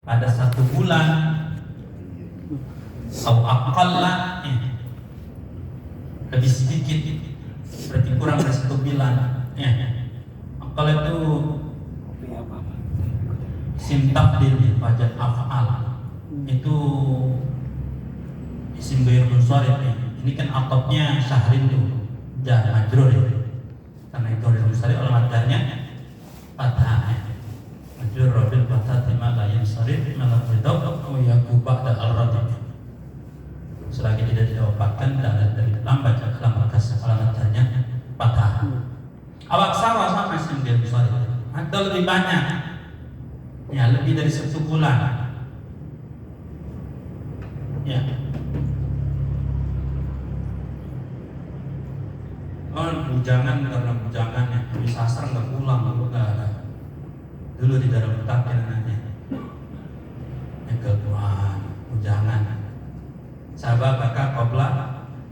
pada 1 bulan atau aqalla, lebih sedikit, berarti kurang dari 1 bulan. Aqal itu isim tafdil pada af'al, itu isim ghair munsharif. Ini kan atopnya syahrin tuh jar majrur ya. Karena itu ghair munsharif, alamatnya fathah. Majrur bil fathah lima la yansharif malah ridab atau yaku ba'da al-radif. Selagi tidak diwafatkan dan dari dalam baca alamat kasar, alamat jarnya fathah. Awak sama isim ghair munsharif atau lebih banyak, ya lebih dari 1 bulan, ya. Bujangan, karena bujangan ya bisa asar nggak pulang, dulu di dalam takdir nanya kebuan bujangan sahabat bakal qabla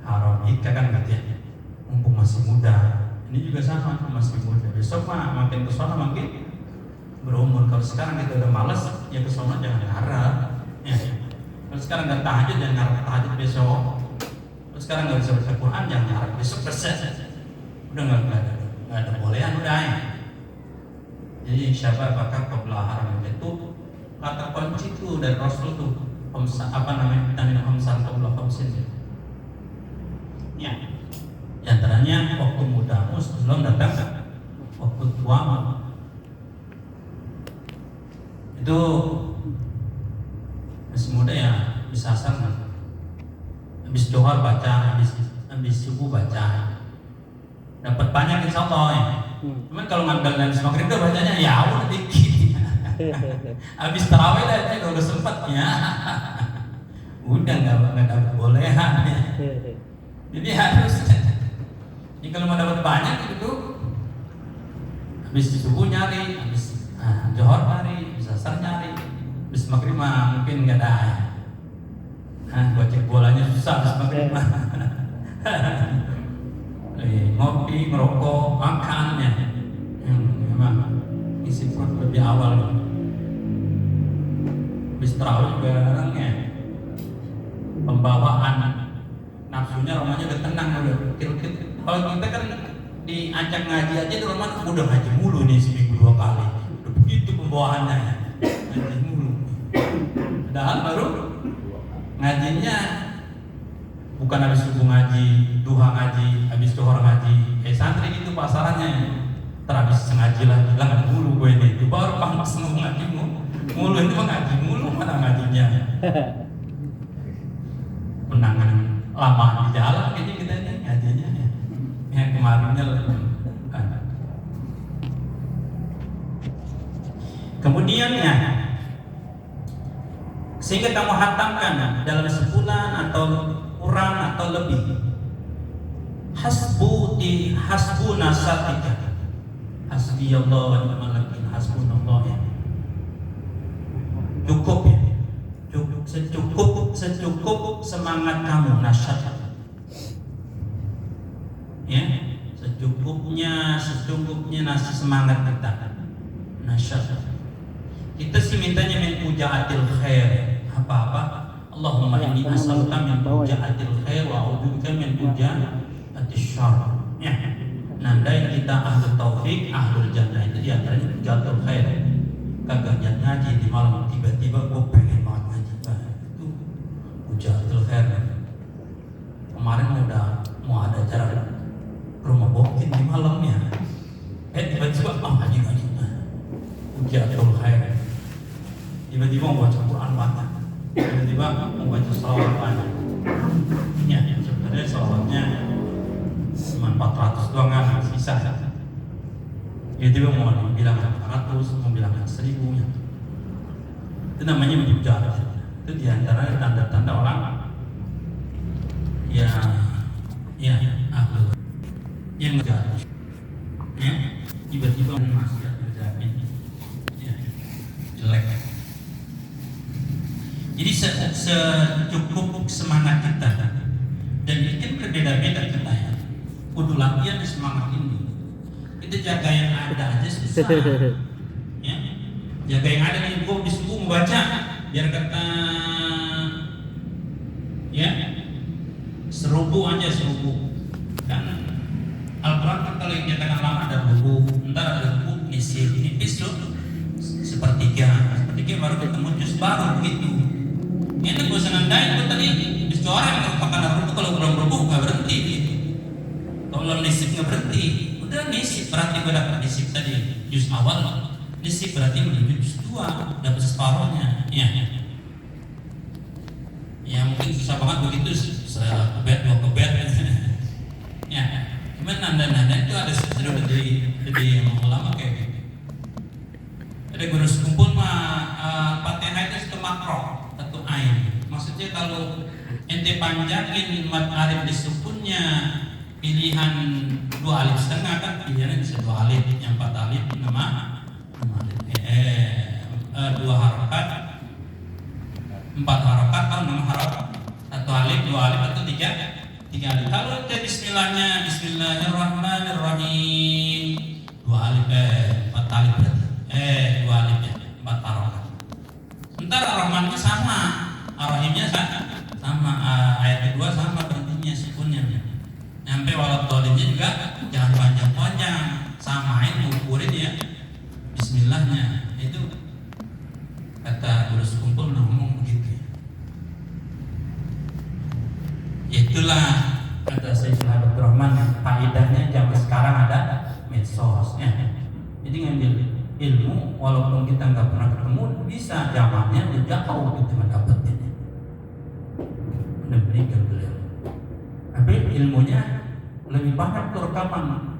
haram ika kan gitu ya, mumpung masih muda. Ini juga sama, masih muda, besok mah makin kesana makin berumur. Kalau sekarang kita udah malas, ya kesana jangan harap ya. Kalau sekarang nggak tahajud, jangan harap tahajud besok. Kalau sekarang nggak bisa baca Quran, jangan harap besok selesai. Udah nggak ada bolehan udah ya. Jadi siapa bakal qabla haram itu kata kunci itu dari Rasul tuh apa namanya, tamin khamsan qabla khamsin ya. Di antaranya waktu mudamu sebelum datang waktu tuamu. Itu masih muda ya bisa asal, habis dohar baca, habis subuh baca, dapat banyak insya Allah ya. Cuman kalau ngambil dan maghrib itu bacanya ya udah dikit. Habis tarawih aja udah sempet ya. Udah nggak dapat bolehan ya. Jadi harus. Jadi kalau mau dapat banyak itu habis subuh nyari, habis johor nyari, habis asar nyari, habis maghrib mah mungkin nggak ada. Buat cek bolanya susah habis maghrib mah. Ngopi, merokok, makan ya. Memang isi perut lebih awal. Habis tarawih bareng ya. Pembawaan nafsunya rumahnya udah tenang, udah kil-kil. Kalau kita kan diajak ngaji aja di rumah udah ngaji mulu nih seminggu 2 kali. Udah begitu pembawaannya ya. Ngaji mulu. Padahal baru ngajinya bukan habis subuh ngaji, duha ngaji, habis zuhur ngaji. Santri itu pasarannya terhabis ngaji lagi, lah nggak mulu gue ini. Itu baru panas mau ngaji mulu itu ngaji mulu, mana ngajinya? Menangan lama di jalan kayaknya kita ini ngajinya ya. Yang kemarinnya kemudian ya, sehingga kamu hatamkan dalam sebulan atau kurang atau lebih. Hasbuna satika, hasbiyallah wa ni'mal wakil, hasbunallah ya. Cukup ya, secukup semangat kamu nasyat ya, secukupnya nasi semangat kita nasyat. Kita sih mintanya min pujaatil khair, apa-apa Allahumma inni as'aluka min pujaatil khair wa a'udzubika min pujaatil syarr ya. Nanda yang kita ahlul taufik, ahlul jannah itu diantaranya pujaatil khair. Kagak ngaji di malam tiba-tiba gue pengen banget ngaji, itu pujaatil khair. Kemarin udah mau ada acara ke rumah Bokin di malamnya, tiba-tiba ngaji pujaatil khair. Tiba-tiba mau baca Quran banyak, tiba-tiba mau baca salawat banyak. Ya, sebenarnya salawatnya cuma 400 doang kan, sisa. Tiba-tiba mau bilang 400, mau bilang 1000 ya. Itu namanya menjual. Itu diantara tanda-tanda orang ya ahlul yang enggak ya, tiba-tiba masih terjadi ya, jelek. Jadi secukup semangat kita, dan ini kan berbeda-beda kita ya. Kudu latihan semangat ini. Kita jaga yang ada aja susah. Ya, jaga yang ada nih, gue disuruh membaca. biar kata ya serubu aja serubu. Kan Al-Quran kan kalau yang nyatakan lama ada rubu, ntar ada rubu nisif nipis loh, sepertiga baru ketemu juz baru begitu. Ini gue senandain gue tadi juz coret kalau pakai rubu, kalau belum rubu nggak berhenti gitu. Kalau belum nisif nggak berhenti, udah nisif berarti gue dapat nisif tadi juz awal, nisif berarti menuju juz 2 dapat separuhnya. Ya mungkin susah banget begitu, saya kebet dua kebet ya. Cuman nanda itu ada sudah jadi ulama kayak gitu. Ada guru sekumpul mah Fatihah itu satu makro, satu ain. Maksudnya kalau ente panjangin mad alif di sukunnya pilihan 2 alif setengah kan pilihannya bisa 2 alif, yang 4 alif nama alif. 2 harokat, 4 harokat atau 6 harokat, 1 alif, 2 alif atau 3 alif. Kalau kita bismillahnya Bismillahirrahmanirrahim 2 alif 4 alif berarti 2 alif ya 4 harokat. Ntar Ar-Rahmannya sama, Ar-Rahimnya sama, ayat kedua sama berhentinya sukunnya. Sampai walau dolimnya juga jangan panjang-panjang, samain ukurin ya bismillahnya. Itu kata guru sekumpul ngomong begitu. Itulah kata Syekh Abdul Rahman, faedahnya zaman sekarang ada medsos ya. Jadi ngambil ilmu walaupun kita nggak pernah ketemu bisa zamannya jauh kita mendapatkannya. Demikian beliau. Tapi ilmunya lebih banyak tuh rekaman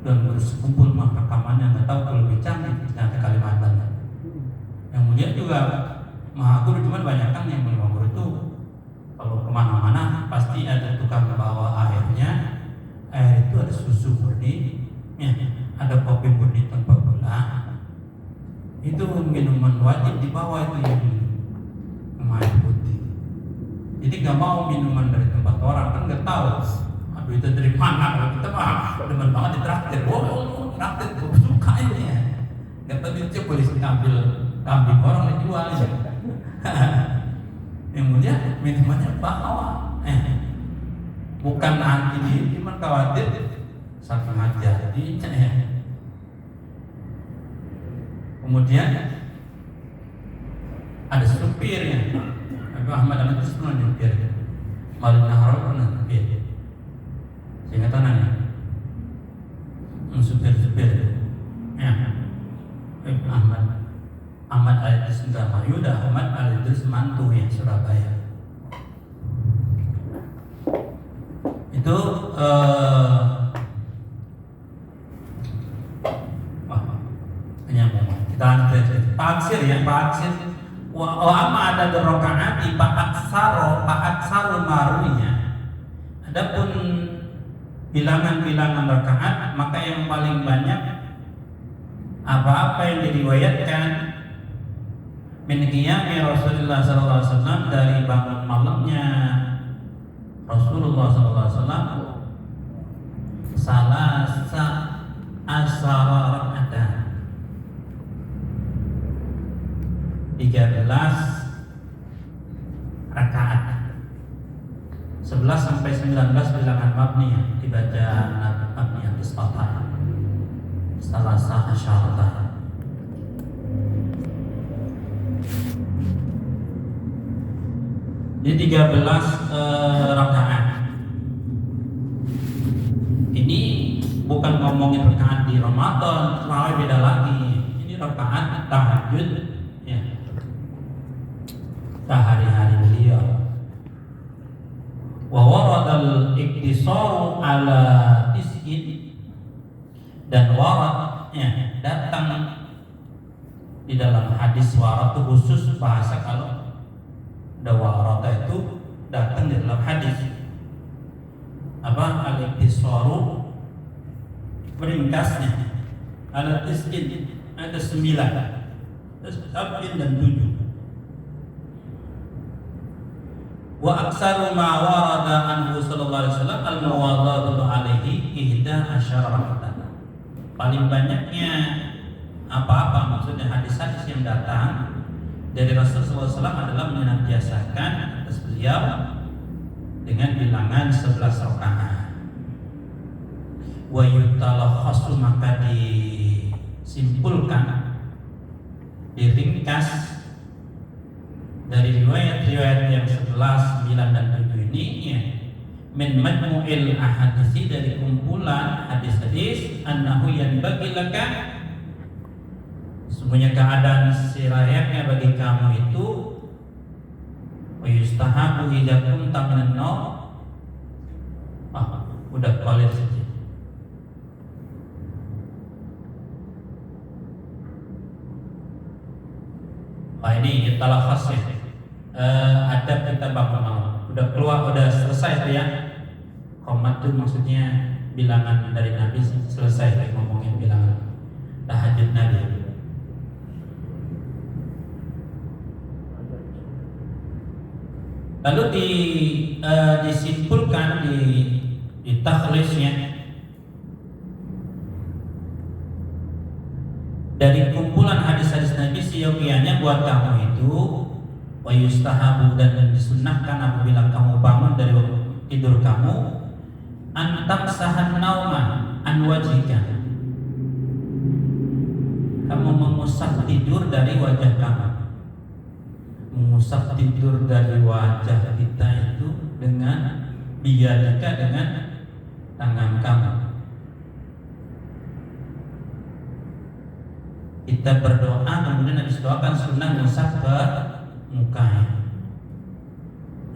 dan berkumpul mah rekamannya nggak tahu kalau lebih canggih ternyata Kalimantannya. Yang mulia juga Maha Guru, cuman banyak kan yang Maha Guru itu kalau kemana-mana pasti ada tukang bawa airnya. Air itu ada susu murni, ya, ada kopi murni tanpa gula. Itu minuman wajib dibawa itu yang air putih. Jadi nggak mau minuman dari tempat orang, kan nggak tahu. Aduh itu dari mana? Kalau kita mah demen banget ditraktir. Traktir suka ini ya. Nggak tahu dia boleh ambil kambing orang dijual ya. Yang mulia minumannya bawa. Bukan anti diri, cuma khawatir saking jadi. Kemudian ada supirnya. Abu Ahmad Al-Qudus pernah nyupir, Malik Nahrawi pernah nyupir. Sehingga tanahnya supir-supir ya. Ahmad Al-Qudus Indramayu dan Ahmad Al-Qudus Mantu yang Surabaya. Itu kita lanjut Paksir ya, Paksir wa amma ada rakaat di Paksaro marunya. Adapun bilangan-bilangan rakaat, maka yang paling banyak apa-apa yang diriwayatkan min qiyami Rasulullah sallallahu alaihi wasallam, dari bangun malamnya Rasulullah sallallahu alaihi wasallam, salasa asara rakaat, 13 rakaat. 11 sampai 19 bilangan mabni ya, dibaca mabni yang disfatah. Salasa asyarata. Jadi 13 rakaat. Ini bukan ngomongin rakaat di Ramadan, terawih beda lagi. Ini rakaat tahajud ya. Hari-hari beliau. Wa waradal iktisaru ala tis'in, dan warad ya, datang di dalam hadis warad itu khusus bahasa. Kalau ada warad itu datang di dalam hadis apa, al-iktisaru meringkasnya, ala tis'in ada 9, sab'in dan 7. Wa aksaru ma warada anhu sallallahu alaihi wasallam al-muwadadatu alaihi 11 raka'atan. Paling banyaknya apa-apa, maksudnya hadis-hadis yang datang dari Rasulullah SAW adalah menyenantiasakan atas beliau dengan bilangan 11 rakaat. Wa yutalakhasu, maka disimpulkan, diringkas dari riwayat-riwayat yang 11, 9 dan 7 ini ya, min majmu'il ahadisi, dari kumpulan hadis-hadis, annahu yanbaghi laka, semuanya keadaan sirayatnya bagi kamu itu, wa yustahabu idza kunta minan naum. Udah kualir saja. Ini talakhas ya. Adab kita bangun malam. Udah keluar, udah selesai tuh ya. Qomat itu maksudnya bilangan dari Nabi, selesai ngomongin bilangan tahajud Nabi. Lalu disimpulkan di takhlisnya dari kumpulan hadis-hadis Nabi, seyogianya buat kamu itu wa yustahabu, dan disunnahkan apabila kamu bangun dari tidur kamu, antam sahan nauman an wajhika, kamu mengusap tidur dari wajah kamu. Mengusap tidur dari wajah kita itu dengan biyadika, dengan tangan kamu. Kita berdoa, kemudian habis doa kan sunnah ngusap ke mukanya.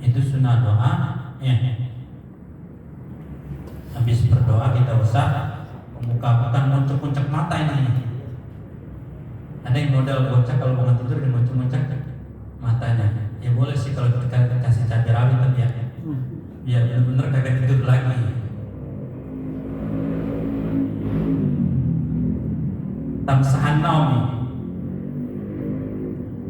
Itu sunnah doa ya. Habis berdoa kita usap ke muka, bukan muncul-muncul mata ini. Ada yang model bocah kalau bangun tidur dia muncul-muncul matanya. Ya boleh sih kalau kita kasih cabai rawit tapi ya. Biar benar-benar kagak tidur lagi. Tamsahan naumi.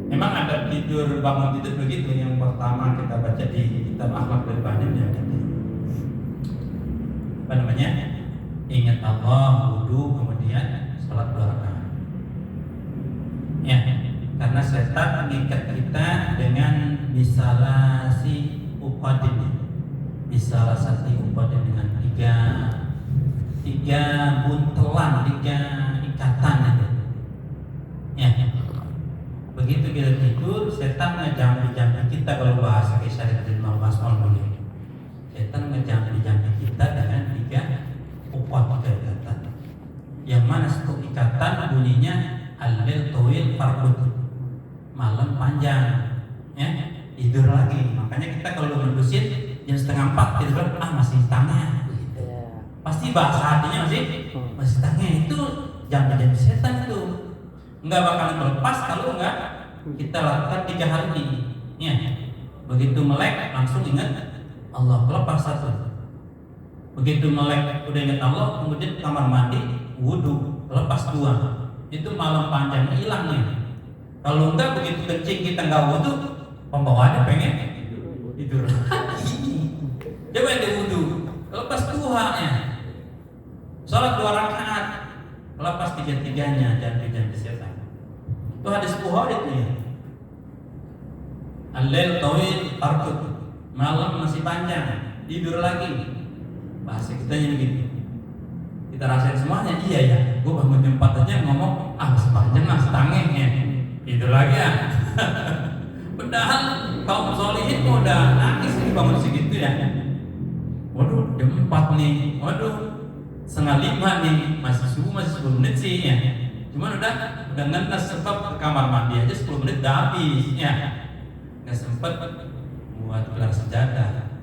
Memang ada tidur, bangun tidur begitu. Yang pertama kita baca di kitab Akhlak Pribadi ya, apa namanya? Ingat Allah, wudu, kemudian sholat 2 rakaat. Ya, karena setan mengikat kita dengan bisalasi uqadin. Bisalasati uqadin, dengan tiga buntelan, 3 ikatan itu. Ya. Begitu kita tidur, setan ngejampi-jampi kita, kalau bahasa kisah dari Mas Maulana. Setan ngejampi-jampi kita dengan 3 ikatan. Yang mana satu ikatan bunyinya al-lail tawil farqud, malam panjang. Ya, tidur lagi. Makanya kita kalau ngedusin jam 3:30 tidur, masih tangnya. Pasti bahasa hatinya masih tangnya. Itu jam-jam setan itu nggak bakalan terlepas kalau nggak kita lakukan 3 hari ini. Ya, begitu melek langsung ingat Allah, lepas 1. Begitu melek udah ingat Allah, kemudian kamar mandi, wudu, lepas 2. Itu malam panjang hilangnya. Kalau enggak, begitu kencing kita nggak wudu, pembawaannya pengen tidur. Coba yang wudu, lepas 2-nya, sholat 2 rakaat, lepas 3-3-nya, jangan setan. Itu hadis Bukhari itu ya. Al-lail tawil farqud, malam masih panjang, tidur lagi. Bahasa kita begitu. Kita rasain semuanya, iya ya. Gue bangun jam 4 aja ngomong, masih panjang, masih tangeh ya. Tidur lagi ya. Padahal kaum solihin udah nangis nih bangun segitu ya. Waduh, jam 4 nih. Waduh, 4:30 nih, masih subuh, masih 10 menit sih ya. Cuman udah ngenes, sebab ke kamar mandi aja 10 menit udah habis ya. Nggak sempet buat gelar sejadah.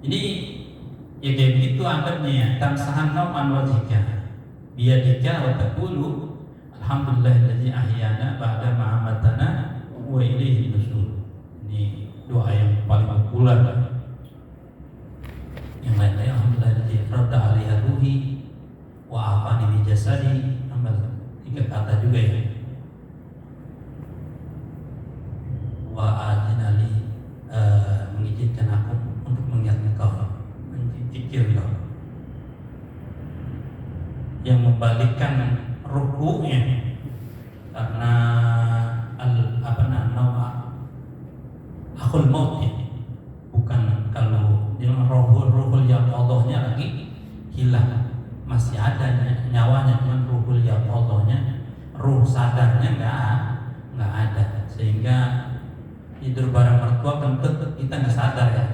Ini ya kayak begitu adabnya ya. Tamsahan naum an wajhika biyadika wa taqulu alhamdulillahilladzi ahyana ba'da ma amatana wa ilaihi nusyur. Ini doa yang paling populer. Yang lain-lain alhamdulillahilladzi radda 'alaiha ruhi wa afani bi jasadi, tambah 3 kata juga ya. Wa adinali, mengizinkan aku untuk mengingat engkau, mencicil engkau, yang membalikkan rukunya karena malakul maut ya. Bukan kalau dengan ruhul yaqadhahnya lagi hilang, masih ada nyawanya, cuman ruhul yaqadhahnya, ruh sadarnya nggak ada, sehingga tidur bareng mertua kentut kita nggak sadar ya.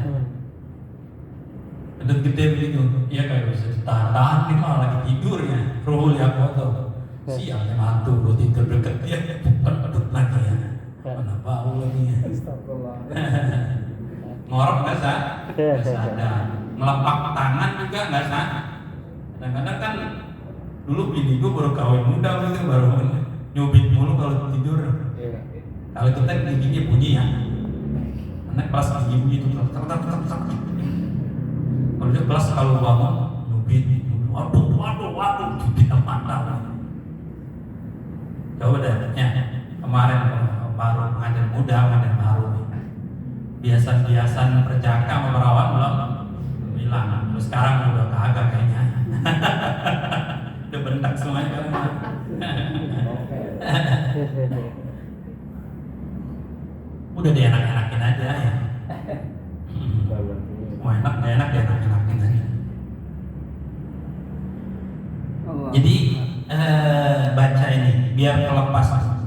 Kentut gede begitu, ya kayak bisa ditahan nih malah lagi tidur ya, ruhul yaqadhah. Siang yang mantu lu tidur deket dia, kentut lagi ya. Mana bau lagi ya. Ngorok nggak sadar, ngelepak tangan juga nggak sadar. Kadang-kadang kan dulu bini gue baru kawin muda gitu, baru nyubit mulu kalau tidur. Kalau kita giginya bunyi ya, anak kelas gigi bunyi itu kalau dia kelas kalau bangun nyubit, waduh, jubit mantap. Coba deh, ya kemarin baru pengajian muda, pengajian baru. Biasan-biasan perjaka sama perawat belum hilang. Terus sekarang udah kagak kayaknya. Udah bentak semuanya kan. Udah dienak-enakin aja ya. Mau enak gak enak dienak-enakin aja. Jadi baca ini biar kelepas.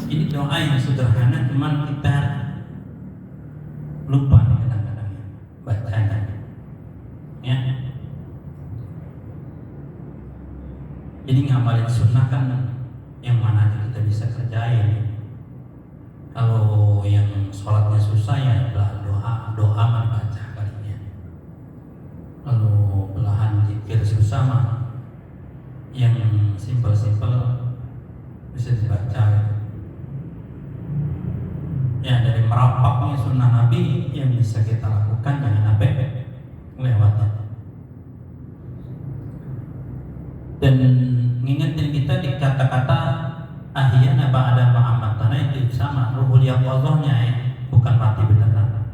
Ini doa yang sederhana, cuman kita lupa nih kadang-kadang ya bacanya. Ya. Jadi ngamalin sunnah kan yang mana aja kita bisa kerjain. Kalau yang sholatnya susah ya doa mah baca kalinya. Kalau belahan zikir susah mah yang simpel-simpel bisa dibaca. Ya, dari merapaknya sunnah Nabi yang bisa kita lakukan jangan sampai lewatnya. Dan ngingetin kita di kata-kata ahyana ba'da ma'amatana itu sama ruhul yaqadhahnya ya, bukan mati beneran.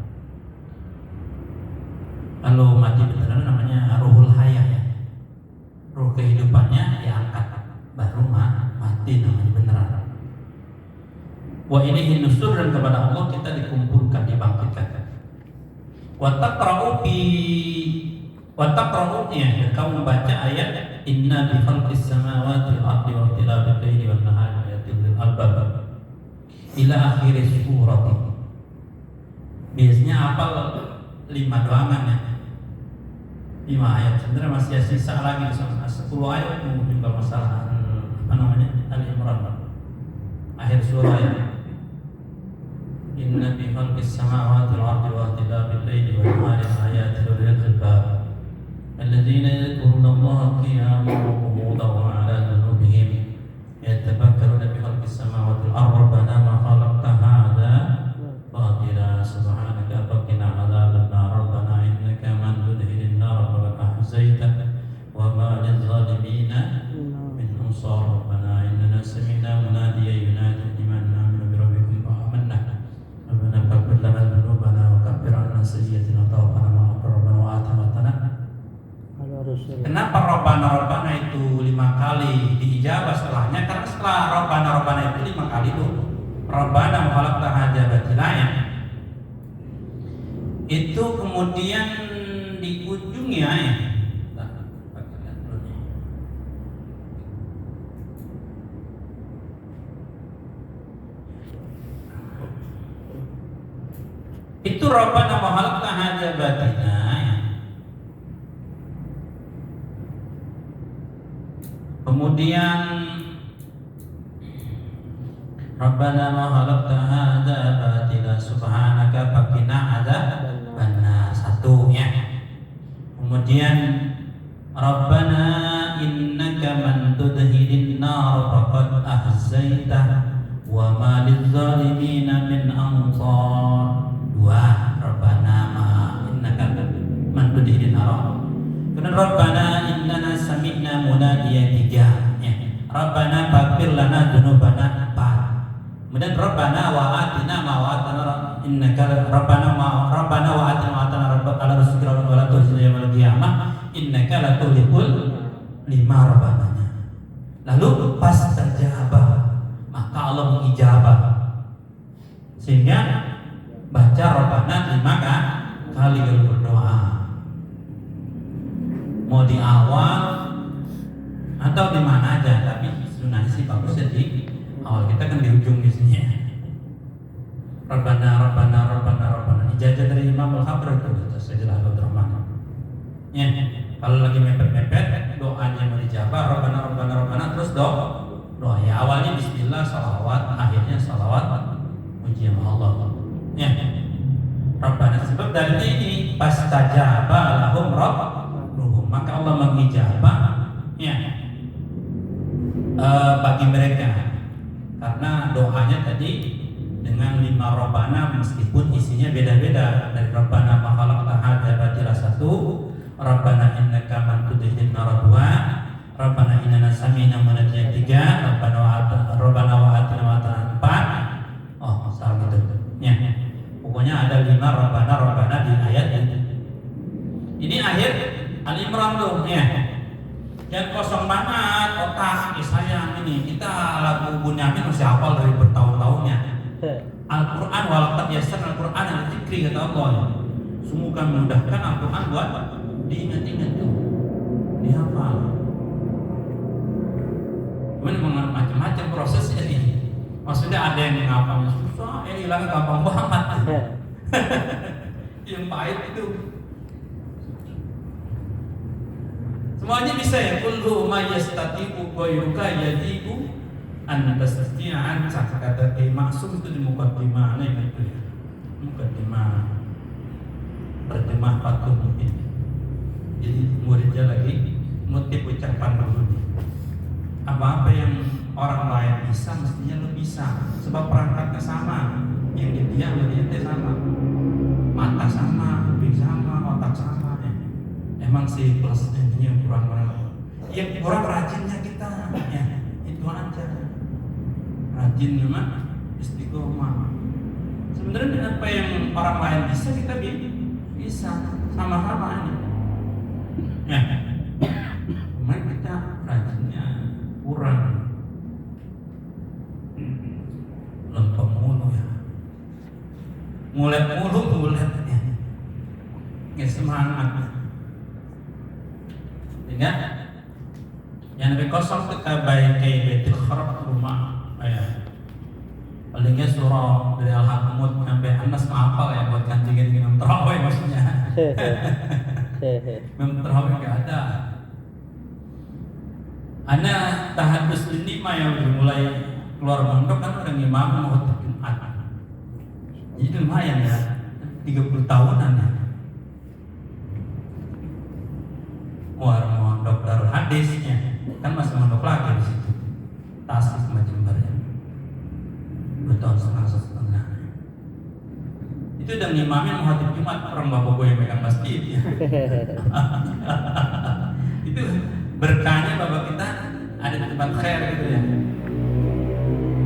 Kalau mati beneran namanya ruhul hayah ya. Ruh kehidupannya diangkat, baru mati namanya beneran. Wa ilaihi nusur, dan kepada Allah kita dikumpulkan, dibangkitkan. Wa taqra'u ya, kamu membaca ayat inna bi khalqis samawati wal ardi wa ikhtilafil laili wan nahari ayatil lil albab ila akhir surat. Biasanya hafal 5 doangan ya. 5 ayat. Sebenarnya masih sisa lagi 10 ayat mungkin kalau masalah Al-Imran. Akhir surah ya. Inna fi khalqis samawati wal ardi wa ikhtilafil laili wan nahari ayatin lil albab alladzina yadhkuruna Allaha qiyaman wa qu'udan wa 'ala junubihim yatafakkaruna fi khalqis samawati wal ardi rabbana ma khalaqta hadza batila subhanaka faqina 'adzaban nar rabbana innaka man tudkhilin nar faqad ahzayta wa ma lil zalimina min ansar rabbana innana sami'na munadiyan yunadi liman amana bi rabbikum fa amanna rabbana faghfir lana dhunubana wa kaffir 'anna sayyi'atina wa tawaffana ma'al rabbana wa atina tanah. Kenapa Rabbana itu 5 kali diijabah setelahnya? Karena setelah Rabbana itu 5 kali dulu Rabbana khalaqta hadza batila ya. Itu kemudian di ujungnya ya. Itu Rabbana khalaqta hadza batila ya. Kemudian Rabbana ma khalaqta hadza batila subhanaka faqina adzabannar. 1 ya. Kemudian Rabbana innaka man tudkhilin nar faqad ahzaitah wa ma lizzalimin min ansar. 2 Rabbana ma innaka man tudkhilin nar. Kemudian Rabbana innana sami'na munadiyan 3 ya. Rabbana faghfir lana dzunubana 4. Kemudian Rabbana wa atina ma wa'atana innaka Rabbana wa atina ala rasulika wa la tuhzina yaumil qiyamah innaka la tuhibbul 5 Rabbananya. Lalu pas terjabah maka Allah mengijabah Sehingga baca Rabbana 5 kali kalau berdoa. Mau di awal atau di mana aja, tapi sunahnya sih bagusnya di awal. Kita kan di ujung di sini ya. Rabbana Rabbana Rabbana Rabbana. Ijazah dari Imam Al-Khabir itu Sayyidul Rahman. Ya, kalau lagi mepet-mepet doanya mau dijawab Rabbana Rabbana Rabbana terus doa ya awalnya bismillah salawat akhirnya salawat puji Allah. Ya. Rabbana sebab dari ini pastajaba lahum rabbuhum maka Allah mengijabah ya bagi mereka karena doanya tadi dengan 5 Rabbana meskipun isinya beda-beda dari Rabbana ma khalaqta hadza batila 1 Rabbana innaka man tudkhilin nar 2 Rabbana innana sami'na munadiyan 3 Rabbana wa atina wa ta'ala 4 oh salah gitu ya pokoknya ada 5 Rabbana di ayat itu. Ini akhir Al-Imran tuh ya. Yang kosong banget otak sayang ini. Kita lagu Bunyamin masih hafal dari bertahun-tahunnya. Al-Quran walaqad yassarna Al-Quran yang dzikri kata Allah. Sungguh kami memudahkan Al-Quran buat diingat-ingat tuh. Dihafal. Cuman macam-macam prosesnya nih. Maksudnya ada yang menghafalnya susah, yang hilang gampang banget. Yang pahit itu. Semuanya bisa ya. Kullu ma yastati'u ghairuka yadiku an tasti'an kata maksum itu di mukaddimah itu ya. Mukaddimah terjemah patung mungkin. Jadi muridnya lagi ngutip ucapan dulu nih. Apa-apa yang orang lain bisa mestinya lo bisa sebab perangkatnya sama yang dia sama mata sama, kuping sama, otak sama ya. Emang sih plusnya yang kurang rajinnya kita ya itu aja rajin memang istiqomah sebenarnya apa yang orang lain bisa kita bisa sama-sama ya cuma kita rajinnya kurang lempeng mulu ya ngulet ya nggak semangat sehingga yang lebih kosong kita baik kayak betul kharab rumah ya palingnya surah dari Al-Hakamut sampai Anas hafal ya buat ganti-ganti Imam Tarawih maksudnya Imam Tarawih nggak ada. Ana tahadus ini mah yang mulai keluar pondok kan udah ngimam mau Jumat. Jadi lumayan ya 30 tahunan ya. Mondok Darul Hadisnya kan masih mondok lagi di situ. Tasik sama Jembernya. 2 tahun setengah. Itu udah ngimamin mau khatib Jumat orang bapak gue yang megang masjid ya. Itu berkahnya bapak kita ada di tempat khair gitu ya.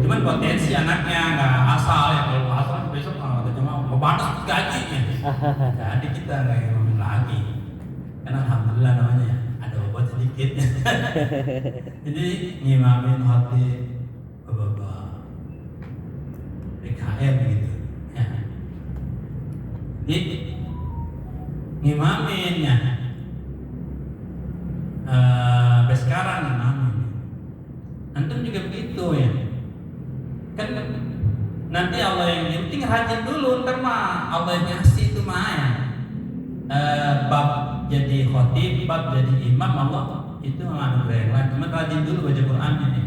Cuman potensi anaknya nggak asal ya kalau asal besok kalau cuma mau panas gajinya. Jadi kita nggak ngomongin lagi. Karena alhamdulillah namanya ada bobot sedikit. Jadi ngimamin khatib bapak PKM gitu. Ya. Jadi ngimaminnya sampai sekarang ngimamin. Antum juga begitu ya. Kan nanti Allah yang penting rajin dulu ntar mah Allah yang ngasih itu mah ya. Bab jadi khatib, bab jadi imam Allah itu nggak ada yang lain. Cuma rajin dulu baca Quran ini.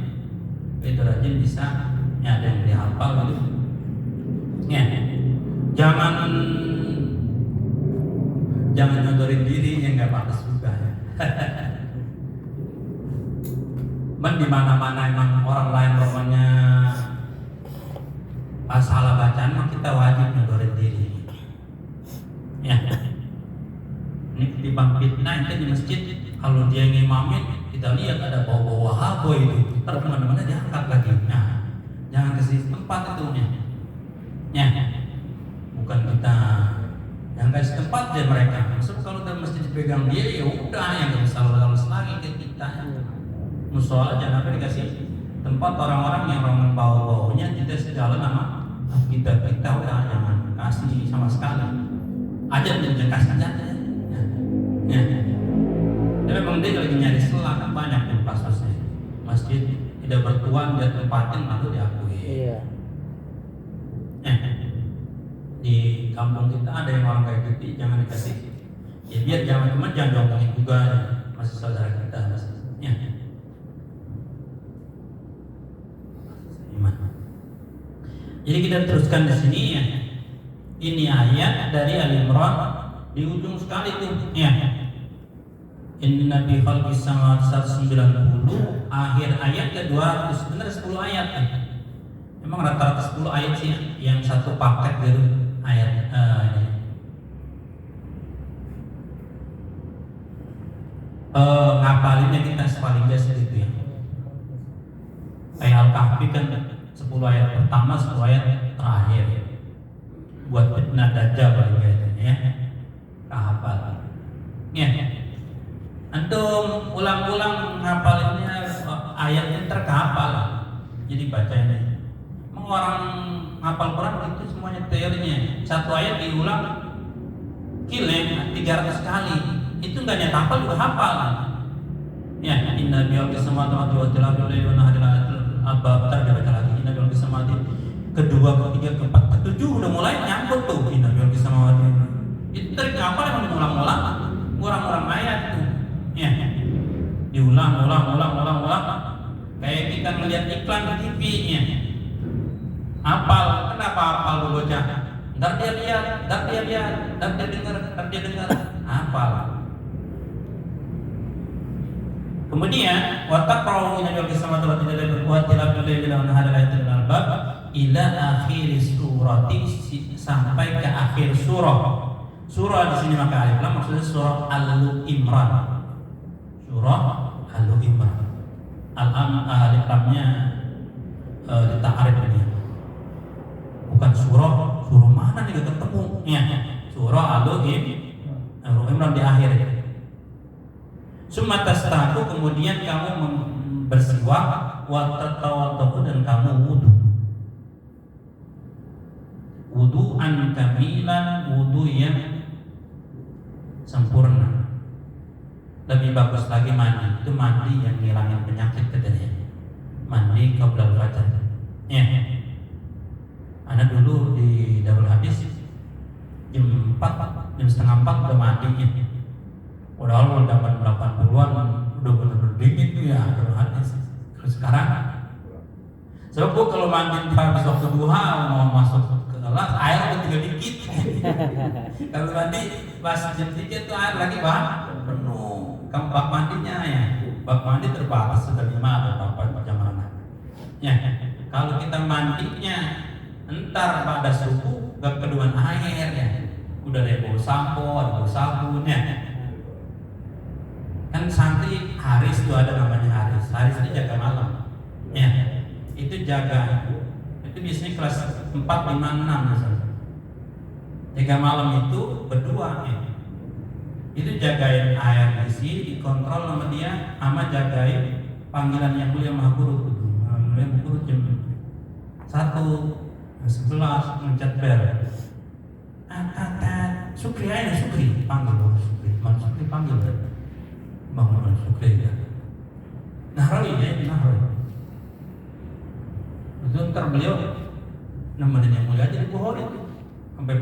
Itu rajin bisa ya ada yang dihafal gitu. Ya. Jangan nyodorin diri yang nggak pantas juga ya. Men di mana-mana emang orang lain romannya salah bacaan mah kita wajib nyodorin diri. Ya. Ini ketimbang fitnah itu di masjid kalau dia ngimamin kita lihat ada bawa-bawa habo itu ntar kemana-mana diangkat lagi. Nah, jangan kasih tempat itu ya. Bukan kita yang kasih tempat aja mereka. Maksud kalau dalam masjid dipegang dia ya udah yang nggak bisa lulus lagi ke kita. Musola jangan sampai dikasih tempat orang-orang yang orang bau-baunya tidak sejalan sama kita udah jangan kasih sama sekali. Aja jangan kasih aja. Ya. Tapi memang dia lagi nyari selang banyak yang kasusnya. Masjid tidak bertuan dia tempatin lalu diakui. Iya. Di kampung kita ada yang orang kayak gitu, jangan dikasih. Ya biar jangan jongkongin juga masih saudara kita ya. Jadi kita teruskan di sini ya. Ini ayat dari Al-Imran di ujung sekali tuh ya. Inna fi khalqis samawati 190 akhir ayat ke-200 benar 10 ayat kan. Memang rata-rata 10 ayat sih yang satu paket gitu ayat ini. Ngapalinnya kita paling biasa gitu ya. Kayak Al-Kahfi kan 10 ayat pertama, 10 ayat terakhir. Buat fitnah dajjal paling biasanya ya. Kahafal. Ya. Antum ulang-ulang ngapalinnya ayatnya terkahafal. Jadi bacanya. Emang orang hafal Quran itu semuanya teorinya. Satu ayat diulang kileng 300 kali. Itu enggak nyata hafal juga hafal. Ya, inna bi'al samawati wa tilabil wa nahdil abab terbaca lagi inna bi'al samawati kedua, ketiga, keempat, ketujuh udah mulai nyangkut tuh inna bi'al samawati. Itu trik apa yang mengulang-ulang? Orang-orang ayat tuh. Ya. Diulang. Kayak kita ngelihat iklan di TV nya. Apal, kenapa apal lu bocah? Ntar dia lihat, ntar dia dengar. Apal. Kemudian wataqra'u ila al-samawati wa ila al-hadatil albab ila akhir surati sampai ke akhir surah. Surah di sini maka alif lam maksudnya surah Al-Imran. Surah Al-Imran. Alif lamnya dita'arif ini. Bukan surah mana nih ketemu ya. Surah Al-Imran di akhir. Summa tastaku kemudian kamu bersiwak wa tatawaddu dan kamu wudu. Wudu'an kamilan, wudu yang sempurna. Lebih bagus lagi mandi, itu mandi yang ngilangin penyakit katanya. Mandi qabla al-fajr. Ya. Ana dulu di Darul Hadis jam 4, jam setengah 4 udah mandi. Padahal zaman 80-an udah bener-bener dingin tuh ya Darul Hadis. Terus sekarang sebab gua kalau mandi habis waktu duha mau masuk ke kelas air udah tinggal dikit. Kalau mandi pas jam 3 tuh air lagi penuh. Bak mandinya ya, bak mandi terbatas sudah 5 atau 4 jam mana. Ya, kalau kita mandinya entar pada subuh gak keduan air ya, udah ada bau sampo, ada bau sabun ya. Kan santri Haris itu ada namanya Haris. Haris itu jaga malam. Ya, itu jaga. Itu biasanya kelas 4, 5, 6 misalnya. Jaga malam itu berdua ya. Itu jagain air isi, dikontrol sama dia, sama jagain panggilan yang mulia maha guru itu. Mulia maha guru jam 1:11 mencet bel. Sukri aja Sukri panggil Sukri, Bang Sukri panggil. Bang Sukri ya. Nahrawi ya, Nahrawi. Itu ntar beliau nemenin yang mulia aja di Buhor itu sampai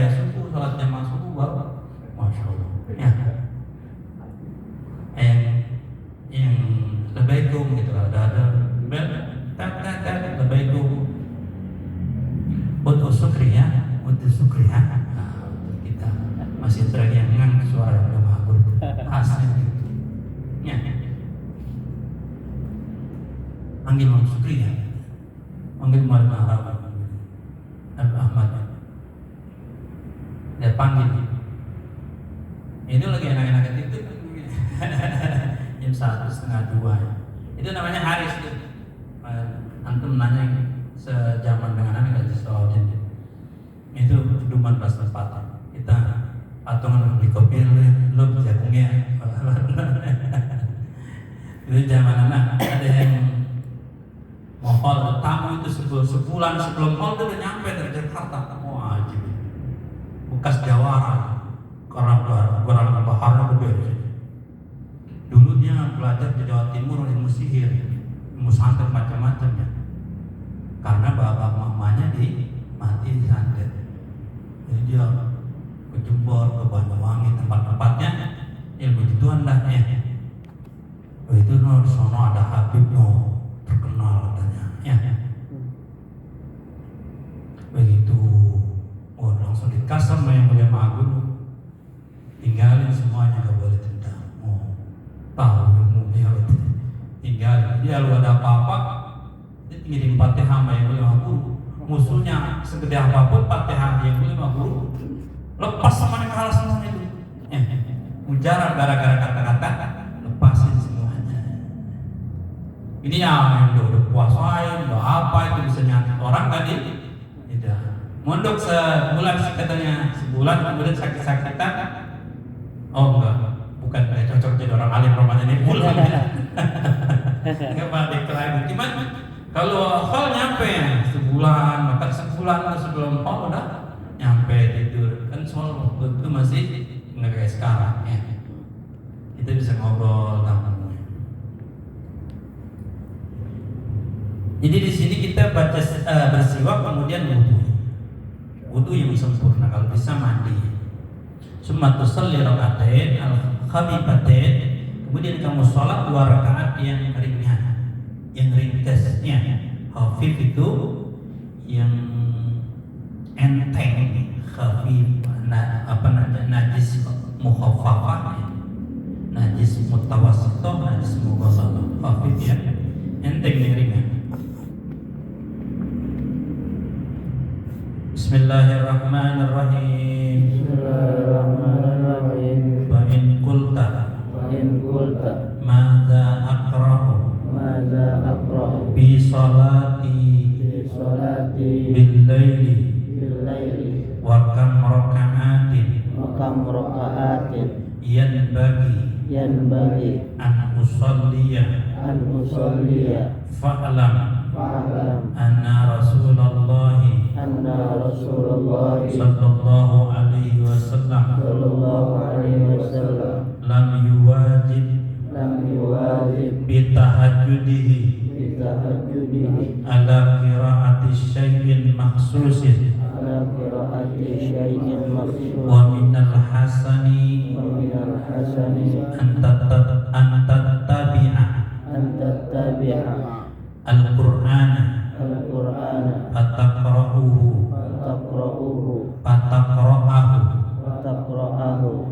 subuh, sholat jamaah subuh baru. Masya Allah. Ya. Yang lebaikum gitu ada bel tak lebaikum. Untuk sukri ya. Nah, kita masih teriak suara yang maha guru khasnya gitu. Ya. Panggil Mang Sukri ya. Panggil Muhammad Arab Abu Ahmad. Dia panggil. Itu lagi enak-enak itu jam 1:30. Itu namanya Haris tuh. Antum nanya sejaman dengan anak kasih soal jadi. Itu pedoman pas patah. Kita patungan beli kopi lu jagungnya. Itu zaman anak ada yang Mau tamu itu sebulan sebelum hall udah nyampe dari Jakarta. Wah, ajib. Bekas Jawara karena gua baharnya berbeda. Dulu dia belajar di Jawa Timur ilmu sihir, ilmu santet macam-macam ya. Karena bapak mamanya mati di santet. Jadi dia ke Jember, ke Banyuwangi, tempat-tempatnya ilmu gituan dah ya. Itu no, di sana ada Habib no, terkenal katanya ya. Begitu, oh langsung dikasih sama yang mulia Magung, tinggalin semuanya, gak boleh tendang. Oh, tahu ilmu ya, tinggalin. Dia lu ada apa-apa, dia ngirim Fatihah sama yang mulia Guru. Musuhnya segede apapun Fatihah yang mulia Guru, lepas sama yang kalah semuanya itu. Mujarab gara-gara kata-kata, lepasin semuanya. Ini yang udah puasain, udah apa itu bisa nyanyi orang tadi. Tidak. Mondok sebulan katanya, sebulan kemudian sakit-sakitan. Oh enggak, bukan cocok jadi orang alim Ramadan ini pulang. Enggak balik lagi. Gimana? Kalau hal nyampe ya sebulan, maka sebulan sebelum hal udah nyampe tidur. Kan soal waktu itu masih nggak kayak sekarang ya. Kita bisa ngobrol tamu. Jadi di sini kita baca bersiwak kemudian wudu yang sempurna, kalau bisa mandi. Summa tusalli raka'atain al-khafifatain, kemudian kamu sholat 2 rakaat yang ringan, yang ringkasnya. Khafif itu yang enteng, khafif najis mukhaffafah, najis mutawassithah, najis mughalladhah. Khafif ya, enteng yang ringan. Bismillahirrahmanirrahim. Bismillahirrahmanirrahim. Wa in qulta madza aqra'u bi salati bil laili wa kam raka'atin yanbaghi an usalliya fa'lam anna Rasulullah sallallahu alaihi wasallam lam yuwajib bitahajjudihi ala qiraati syai'in makhsusin wa minal hasani an tattabi'a al-Qur'ana fataqra'ahu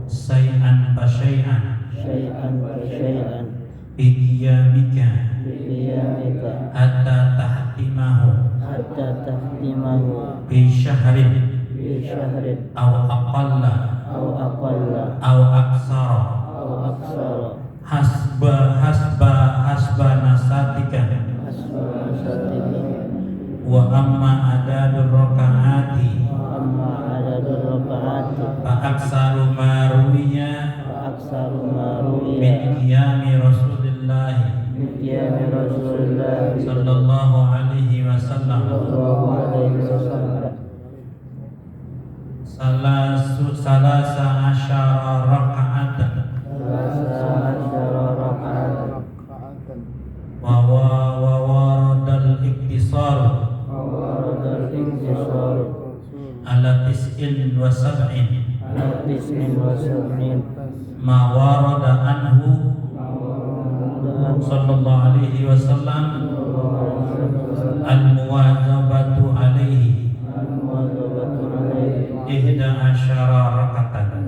say'an fa syai'an biqiyamika hatta tahtimahu bi syahrin aw aqalla aw aksara hasba nasatika wa amma adadul rakaati fa aksaru ma ruwiya min qiyami Rasulillah sallallahu alaihi wasallam salasa asyara raka'atan wa waradal iktisar ala tis'in wa sab'in ma warada anhu sallallahu alaihi wasallam al-muwazabatu alaihi ihda asyara rakatan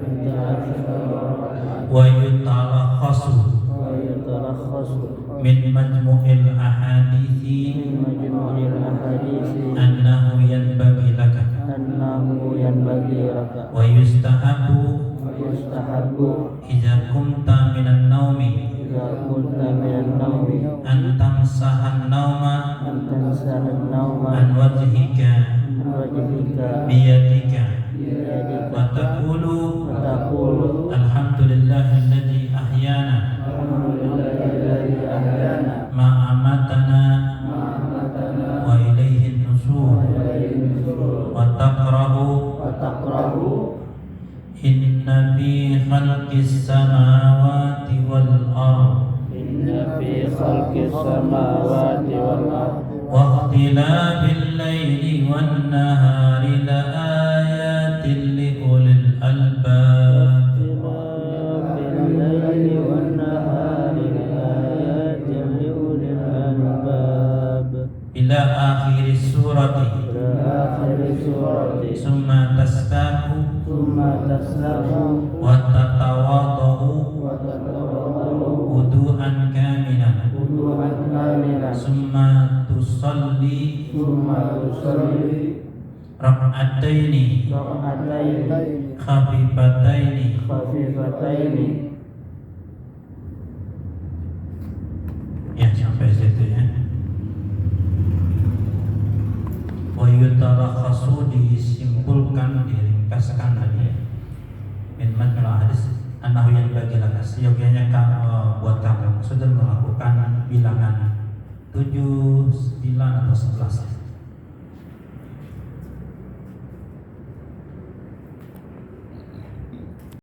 wa yutalakhasu min majmu'il ahadithi annahu yanbaghi laka wa yustahabu idza kumta minan naumi an tamsahan nauma an wajhika biyadika wa taqulu alhamdulillahilladzi ahyana ma amatana السماوات والأرض واختلاف الليل والنهار لآيات لأولي الألباب واختلاف الليل والنهار لآيات لأولي الألباب إلى آخر السورة إلى آخر السورة ثم تستاق ثم تسلم وتتواضع وتتوضأ وضوءا كاملا وضوءا كاملا ثم تصلي ثم تصلي ركعتين ركعتين خفيفتين خفيفتين. Ya sampai situ ya. Wa yutalakhasu disimpulkan diringkaskan tadi min majmul hadis annahu yang bagi laka seyogianya buat kamu sudah melakukan bilangan 7, 9 atau 11